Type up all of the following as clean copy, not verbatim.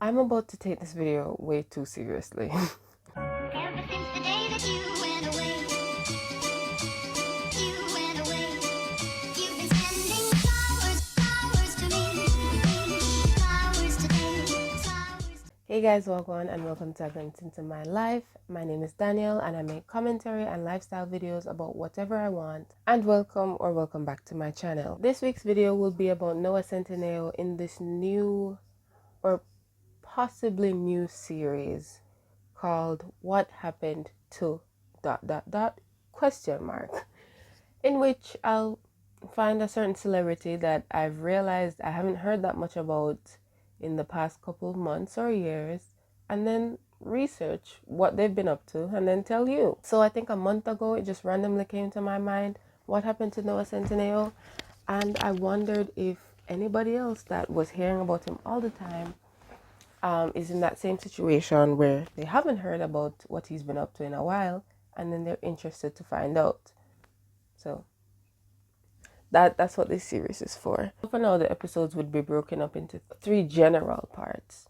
I'm about to take this video way too seriously. Ever since the day that you went away, you've been sending flowers to me, flowers today, flowers. Hey guys, welcome and welcome to a glimpse into my life. My name is Danielle and I make commentary and lifestyle videos about whatever I want. And welcome back to my channel. This week's video will be about Noah Centineo in this new or possibly new series called What Happened to ... question mark, in which I'll find a certain celebrity that I've realized I haven't heard that much about in the past couple of months or years, and then research what they've been up to and then tell you. So I think a month ago it just randomly came to my mind, what happened to Noah Centineo? And I wondered if anybody else that was hearing about him all the time is in that same situation where they haven't heard about what he's been up to in a while, and then they're interested to find out. So that's what this series is for. For now, the episodes would be broken up into three general parts.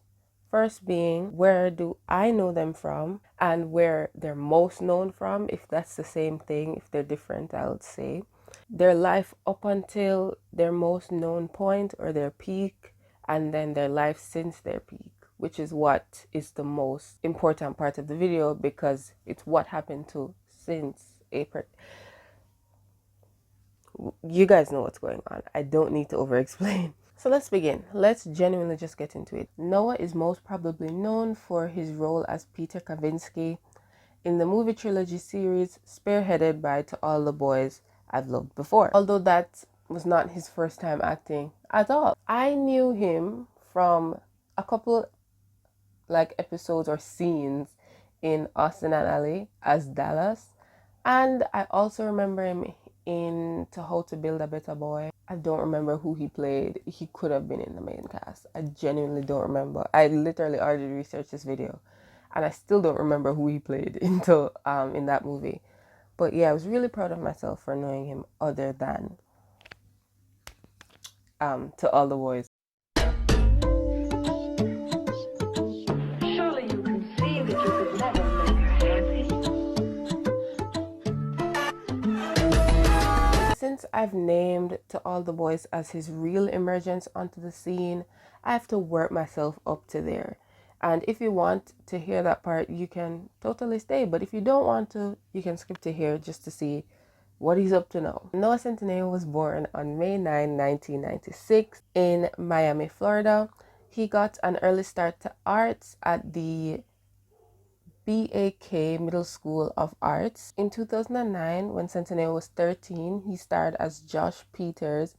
First being, where do I know them from, and where they're most known from, if that's the same thing, if they're different, I would say. Their life up until their most known point or their peak, and then their life since their peak, which is what is the most important part of the video, because it's what happened to since April. You guys know what's going on. I don't need to over explain. So let's begin. Let's genuinely just get into it. Noah is most probably known for his role as Peter Kavinsky in the movie trilogy series spearheaded by To All the Boys I've Loved Before. Although that was not his first time acting at all. I knew him from a couple episodes or scenes in Austin and Ally as Dallas. And I also remember him in To How to Build a Better Boy. I don't remember who he played. He could have been in the main cast. I genuinely don't remember. I literally already researched this video and I still don't remember who he played in that movie. But yeah, I was really proud of myself for knowing him other than To All the Boys. Surely you can see that you could never make her happy. Since I've named To All the Boys as his real emergence onto the scene, I have to work myself up to there. And if you want to hear that part, you can totally stay. But if you don't want to, you can skip to here just to see what he's up to now. Noah Centineo was born on May 9, 1996 in Miami, Florida. He got an early start to arts at the BAK Middle School of Arts. In 2009, when Centineo was 13, he starred as Josh Peters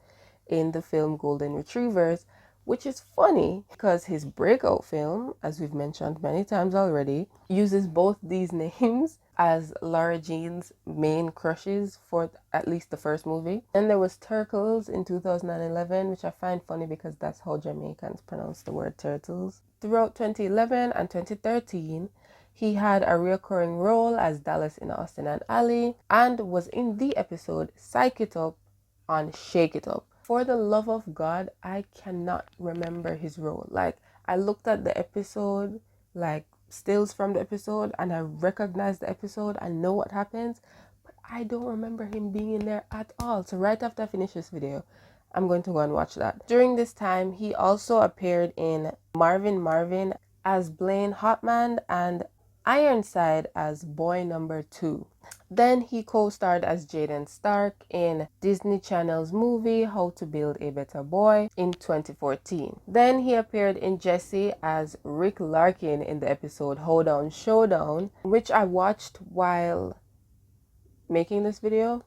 in the film Golden Retrievers, which is funny because his breakout film, as we've mentioned many times already, uses both these names as Laura Jean's main crushes for at least the first movie. Then there was Turtles in 2011, which I find funny because that's how Jamaicans pronounce the word turtles. Throughout 2011 and 2013, he had a recurring role as Dallas in Austin and Ally, and was in the episode Psych It Up on Shake It Up. For the love of God, I cannot remember his role. I looked at the episode, stills from the episode, and I recognized the episode. I know what happens, but I don't remember him being in there at all. So right after I finish this video, I'm going to go and watch that. During this time, he also appeared in Marvin as Blaine Hotman and Ironside as Boy Number 2. Then he co-starred as Jaden Stark in Disney Channel's movie How to Build a Better Boy in 2014. Then he appeared in Jesse as Rick Larkin in the episode Hoedown Showdown, which I watched while making this video.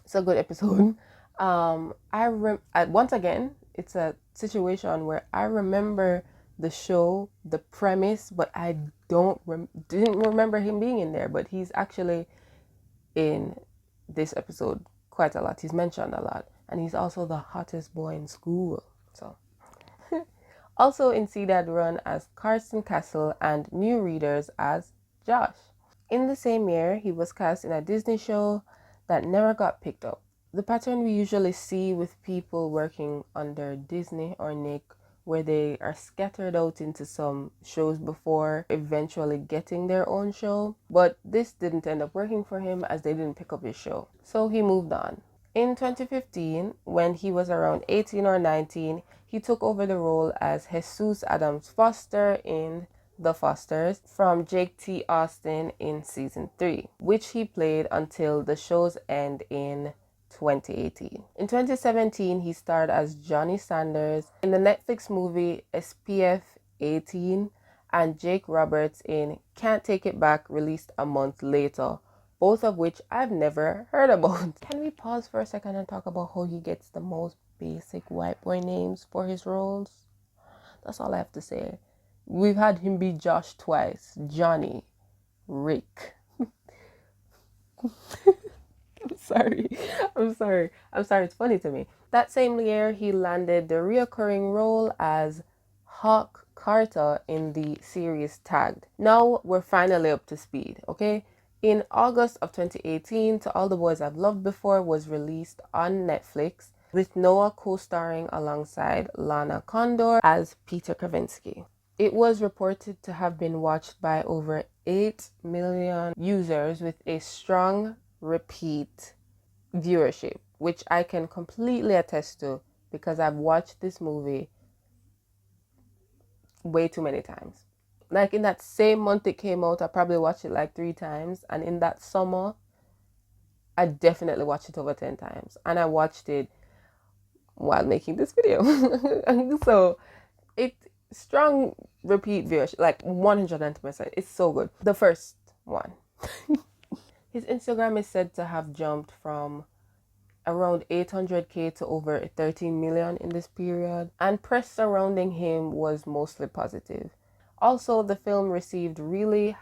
It's a good episode. Once again, it's a situation where I remember the show, the premise, but I didn't remember him being in there. But he's actually in this episode quite a lot. He's mentioned a lot, and he's also the hottest boy in school. So also in See Dad Run as Carson Castle and New Readers as Josh. In the same year, he was cast in a Disney show that never got picked up. The pattern we usually see with people working under Disney or Nick where they are scattered out into some shows before eventually getting their own show. But this didn't end up working for him as they didn't pick up his show. So he moved on. In 2015, when he was around 18 or 19, he took over the role as Jesus Adams Foster in The Fosters from Jake T. Austin in season 3, which he played until the show's end in 2018. In 2017, he starred as Johnny Sanders in the Netflix movie SPF 18 and Jake Roberts in Can't Take It Back, released a month later, both of which I've never heard about. Can we pause for a second and talk about how he gets the most basic white boy names for his roles? That's all I have to say. We've had him be Josh twice, Johnny, Rick. I'm sorry. It's funny to me. That same year, he landed the reoccurring role as Hawk Carter in the series Tagged. Now we're finally up to speed, okay? In August of 2018, To All the Boys I've Loved Before was released on Netflix, with Noah co-starring alongside Lana Condor as Peter Kavinsky. It was reported to have been watched by over 8 million users with a strong repeat viewership, which I can completely attest to because I've watched this movie way too many times. Like in that same month it came out, I probably watched it like 3 times, and in that summer I definitely watched it over 10 times, and I watched it while making this video. So it strong repeat viewership, like 110%. It's so good. The first one. His Instagram is said to have jumped from around 800k to over 13 million in this period, and press surrounding him was mostly positive. Also, the film received really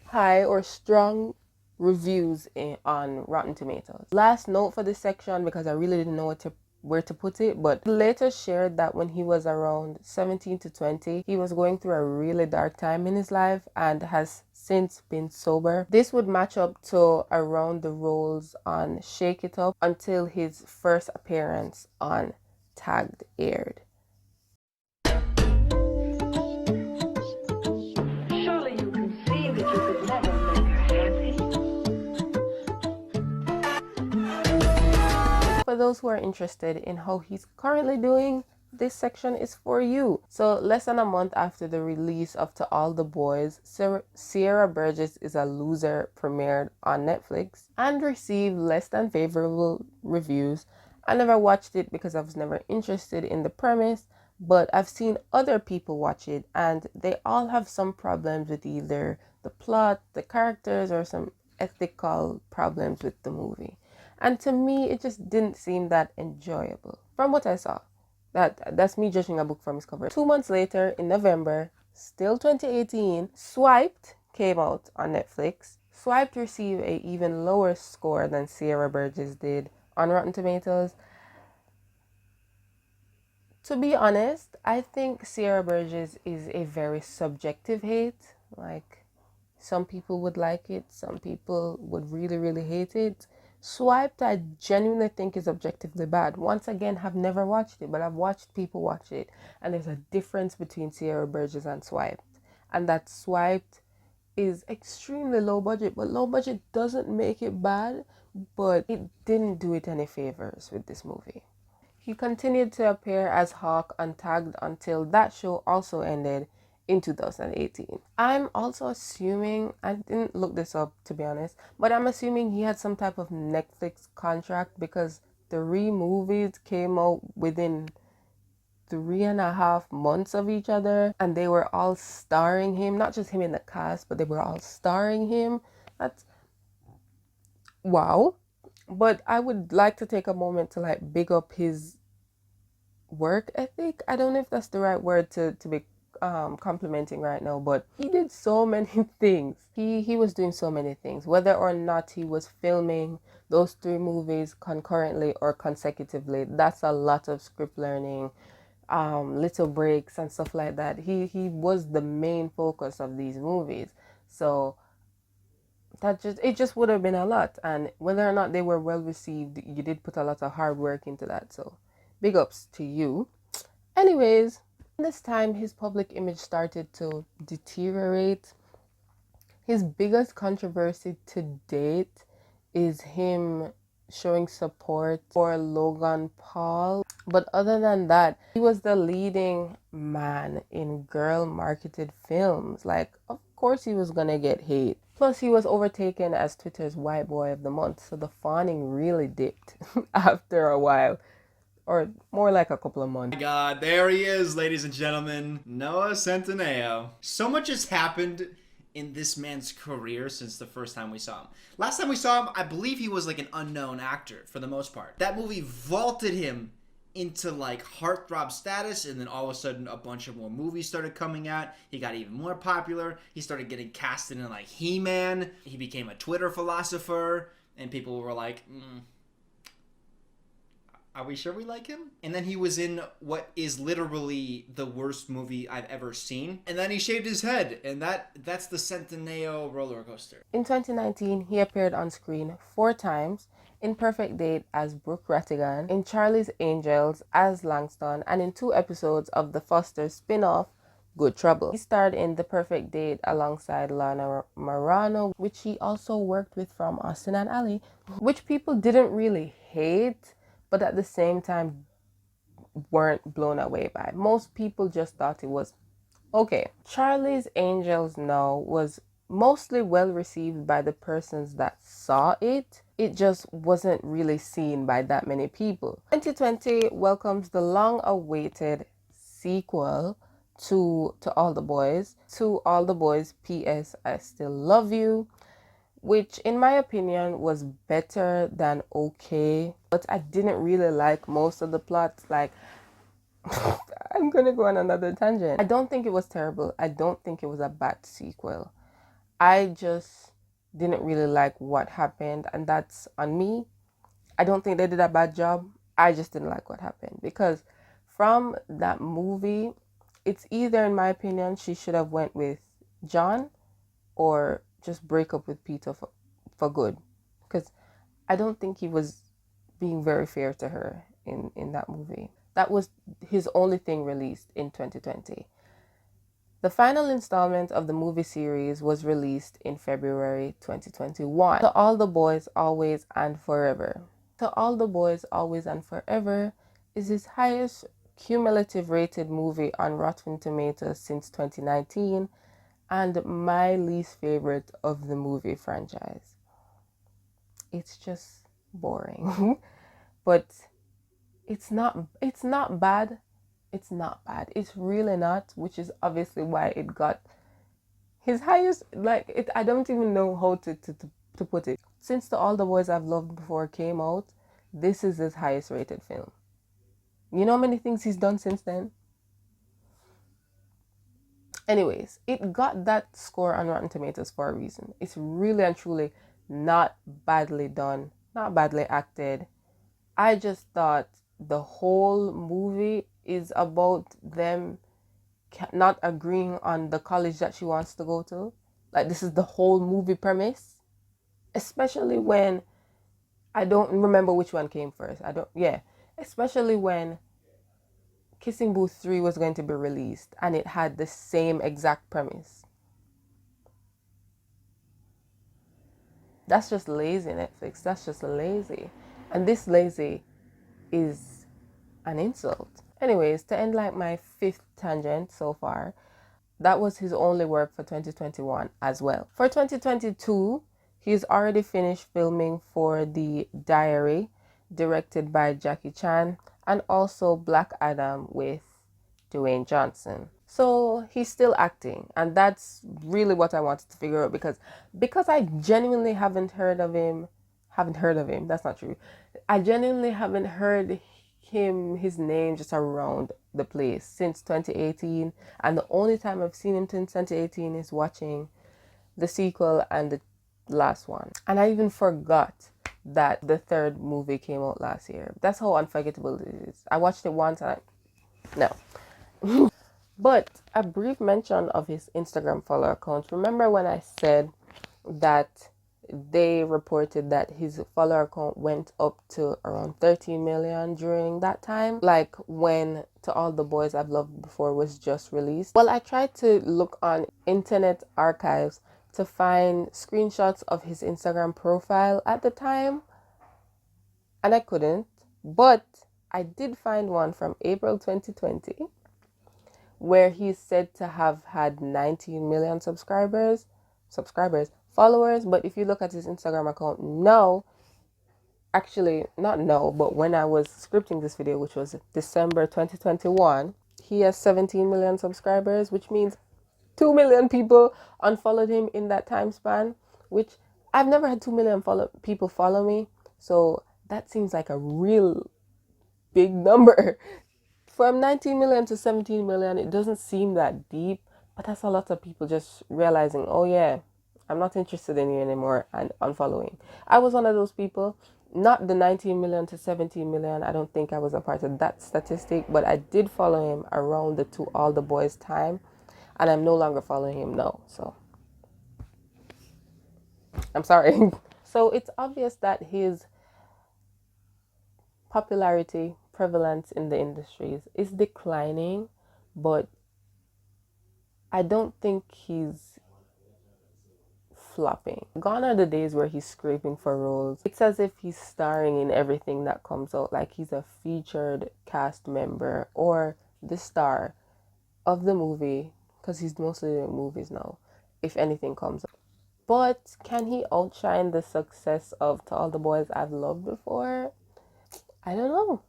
high or strong reviews on Rotten Tomatoes. Last note for this section, because I really didn't know where to put it, but he later shared that when he was around 17 to 20, he was going through a really dark time in his life and has since been sober. This would match up to around the roles on Shake It Up until his first appearance on Tagged aired. Surely you can see that you could never make her happy. For those who are interested in how he's currently doing, this section is for you. So less than a month after the release of To All the Boys, Sierra Burgess Is a Loser premiered on Netflix and received less than favorable reviews. I never watched it because I was never interested in the premise, but I've seen other people watch it and they all have some problems with either the plot, the characters, or some ethical problems with the movie. And to me, it just didn't seem that enjoyable from what I saw. That's me judging a book from its cover. 2 months later, in November, still 2018, Swiped came out on Netflix. Swiped received a even lower score than Sierra Burgess did on Rotten Tomatoes. To be honest, I think Sierra Burgess is a very subjective hate. Like, some people would like it, some people would really, really hate it. Swiped, I genuinely think is objectively bad. Once again, have never watched it, but I've watched people watch it, and there's a difference between Sierra Burgess and Swiped, and that Swiped is extremely low budget, but low budget doesn't make it bad, but it didn't do it any favors with this movie. He continued to appear as Hawk on Tagged until that show also ended in 2018. I'm also assuming, I didn't look this up to be honest, but I'm assuming he had some type of Netflix contract because 3 movies came out within 3.5 months of each other, and they were all starring him, not just him in the cast, but they were all starring him. That's wow. But I would like to take a moment to like big up his work ethic. I don't know if that's the right word to be complimenting right now, but he did so many things. He was doing so many things, whether or not he was filming those 3 movies concurrently or consecutively. That's a lot of script learning, little breaks and stuff like that. He was the main focus of these movies, so it just would have been a lot. And whether or not they were well received, you did put a lot of hard work into that, so big ups to you. Anyways, This time, his public image started to deteriorate. His biggest controversy to date is him showing support for Logan Paul. But other than that, he was the leading man in girl marketed films. Like, of course, he was gonna get hate. Plus, he was overtaken as Twitter's White Boy of the Month, so the fawning really dipped after a while, or more like a couple of months. God, there he is, ladies and gentlemen. Noah Centineo. So much has happened in this man's career since the first time we saw him. Last time we saw him, I believe he was like an unknown actor for the most part. That movie vaulted him into like heartthrob status, and then all of a sudden a bunch of more movies started coming out. He got even more popular. He started getting casted in like He-Man. He became a Twitter philosopher, and people were like, are we sure we like him? And then he was in what is literally the worst movie I've ever seen. And then he shaved his head, and that's the Centineo roller coaster. In 2019, he appeared on screen 4 times: in Perfect Date as Brooke Rattigan, in Charlie's Angels as Langston, and in 2 episodes of the Foster spin-off Good Trouble. He starred in The Perfect Date alongside Lana Morano, which he also worked with from Austin and Ally, which people didn't really hate, but at the same time weren't blown away by. Most people just thought it was okay. Charlie's Angels now was mostly well received by the persons that saw it. It just wasn't really seen by that many people. 2020 welcomes the long-awaited sequel to All the Boys. To All the Boys, P.S. I Still Love You, which in my opinion was better than okay, but I didn't really like most of the plots. Like, I'm gonna go on another tangent. I don't think it was terrible. I don't think it was a bad sequel. I just didn't really like what happened, and that's on me. I don't think they did a bad job. I just didn't like what happened, because from that movie, it's either, in my opinion, she should have went with John or just break up with Peter for good, because I don't think he was being very fair to her in that movie. That was his only thing released in 2020. The final installment of the movie series was released in February 2021. To All the Boys, Always and Forever. To All the Boys, Always and Forever is his highest cumulative rated movie on Rotten Tomatoes since 2019, and my least favorite of the movie franchise. It's just boring. But it's not bad. It's not bad. It's really not, which is obviously why it got his highest, like, it. I don't even know how to put it. Since the All the Boys I've Loved Before came out, this is his highest rated film. You know how many things he's done since then? Anyways, it got that score on Rotten Tomatoes for a reason. It's really and truly not badly done, not badly acted. I just thought the whole movie is about them not agreeing on the college that she wants to go to. Like, this is the whole movie premise. Especially when, I don't remember which one came first. Especially when Kissing Booth 3 was going to be released and it had the same exact premise. That's just lazy, Netflix. That's just lazy. And this lazy is an insult. Anyways, to end like my 5th tangent so far, that was his only work for 2021 as well. For 2022, he's already finished filming for The Diary, directed by Jackie Chan, and also Black Adam with Dwayne Johnson. So he's still acting, and that's really what I wanted to figure out, because I genuinely haven't heard of him. That's not true. I genuinely haven't heard his name just around the place since 2018, and the only time I've seen him since 2018 is watching the sequel and the last one. And I even forgot that the 3rd movie came out last year. That's how unforgettable it is. I watched it once and no. But a brief mention of his Instagram follower account. Remember when I said that they reported that his follower count went up to around 13 million during that time, like when To All the Boys I've Loved Before was just released. Well, I tried to look on internet archives to find screenshots of his Instagram profile at the time, and I couldn't, but I did find one from April 2020 where he's said to have had 19 million followers. But if you look at his Instagram account now, actually not now, but when I was scripting this video, which was December 2021, he has 17 million subscribers, which means 2 million people unfollowed him in that time span, which I've never had 2 million people follow me. So that seems like a real big number. From 19 million to 17 million, it doesn't seem that deep, but that's a lot of people just realizing, oh yeah, I'm not interested in you anymore, and unfollowing. I was one of those people, not the 19 million to 17 million. I don't think I was a part of that statistic, but I did follow him around the To All the Boys time, and I'm no longer following him now. So I'm sorry. So it's obvious that his popularity, prevalence in the industries is declining, but I don't think he's flopping. Gone are the days where he's scraping for roles. It's as if he's starring in everything that comes out, like he's a featured cast member or the star of the movie, because he's mostly doing movies now, if anything comes up. But can he outshine the success of To All the Boys I've Loved Before? I don't know.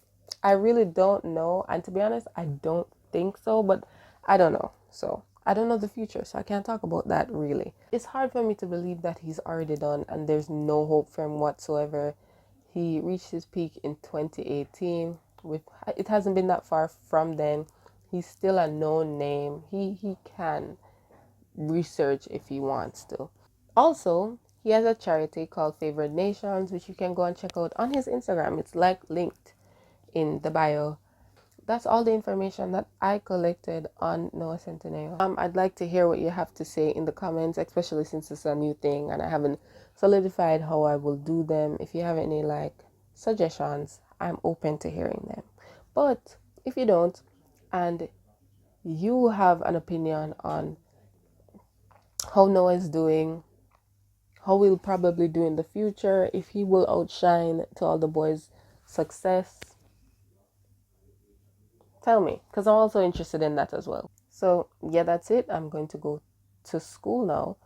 I really don't know. And to be honest, I don't think so, but I don't know. So I don't know the future, so I can't talk about that really. It's hard for me to believe that he's already done and there's no hope for him whatsoever. He reached his peak in 2018. It hasn't been that far from then. He's still a known name. He can research if he wants to. Also, he has a charity called Favored Nations, which you can go and check out on his Instagram. It's like linked in the bio. That's all the information that I collected on Noah Centineo. I'd like to hear what you have to say in the comments, especially since it's a new thing and I haven't solidified how I will do them. If you have any suggestions, I'm open to hearing them. But if you don't, and you have an opinion on how Noah is doing, how he'll probably do in the future, if he will outshine To All the Boys' success, tell me, because I'm also interested in that as well. So yeah, that's it. I'm going to go to school now,